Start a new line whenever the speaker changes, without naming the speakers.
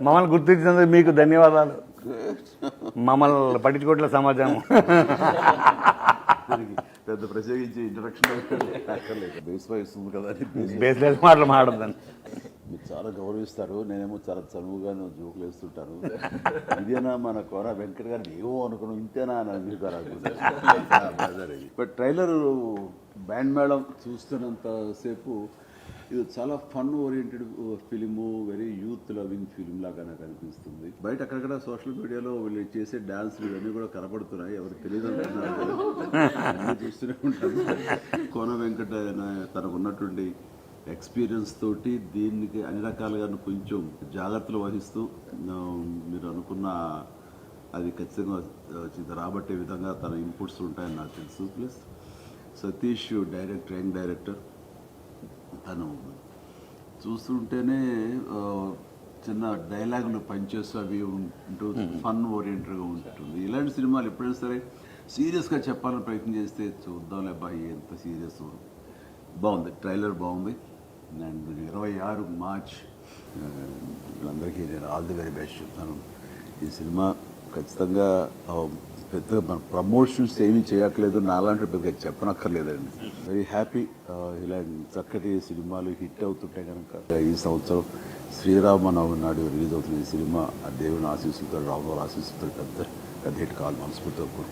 మమ్మల్ని గుర్తించినందుకు మీకు ధన్యవాదాలు. మమ్మల్ని పట్టించుకోవట్లే సమాజం.
పెద్ద ప్రత్యేకించి ఇంట్రడక్షన్ బేస్ వస్తుంది కదా అని
బేస్లెస్ మాటలు మాట్లాడదాన్ని.
మీరు చాలా గౌరవిస్తారు, నేనేమో చాలా చనువుగా జోకులు వేస్తుంటాను. ఇదేనా మన కోన వెంకట గారిని ఏవో అనుకున్నాం, ఇంతేనా అని అంగీకారాలు. బట్ ట్రైలర్ బ్యాండ్ మేళం చూస్తున్నంతసేపు ఇది చాలా fun oriented film, very youth loving film లాగా నాకు అనిపిస్తుంది. బయట అక్కడక్కడ సోషల్ మీడియాలో వీళ్ళు చేసే డాన్స్లు ఇవన్నీ కూడా కనపడుతున్నాయి, ఎవరు తెలియదు అంటున్నారు, చూస్తూనే ఉంటాను. కోన వెంకట తనకు ఉన్నటువంటి ఎక్స్పీరియన్స్ తోటి దీనికి అన్ని రకాలుగా కొంచెం జాగ్రత్తలు వహిస్తూ మీరు అనుకున్న అది ఖచ్చితంగా రాబట్టే విధంగా తన ఇన్పుట్స్ ఉంటాయని నాకు తెలుసు. Plus Satish director, young director, తను చూస్తుంటేనే చిన్న డైలాగులు పనిచేస్తూ అవి ఉంటూ ఫన్ ఓరియంటెడ్గా ఉంటుంది. ఇలాంటి సినిమాలు ఎప్పుడైనా సరే సీరియస్గా చెప్పాలని ప్రయత్నం చేస్తే చూద్దాం అబ్బాయి ఎంత సీరియస్. బాగుంది, ట్రైలర్ బాగుంది. అండ్ 26 మార్చ్ వీళ్ళందరికీ నేను ఆల్ ది వెరీ బెస్ట్ చెప్తాను. ఈ సినిమా ఖచ్చితంగా పెద్దగా మన ప్రమోషన్స్ ఏమీ చేయట్లేదు, నాలాంటి పెద్దగా చెప్పనక్కర్లేదండి. Very happy. ఇలా చక్కటి సినిమాలు హిట్ అవుతుంటే కనుక ఈ సంవత్సరం శ్రీరామనవమి నాడు రిలీజ్ అవుతున్న ఈ సినిమా ఆ దేవుని ఆశీస్సులతో, రాముల ఆశీస్సులతో పెద్ద హిట్ కావాలి మనస్ఫూర్తిగా.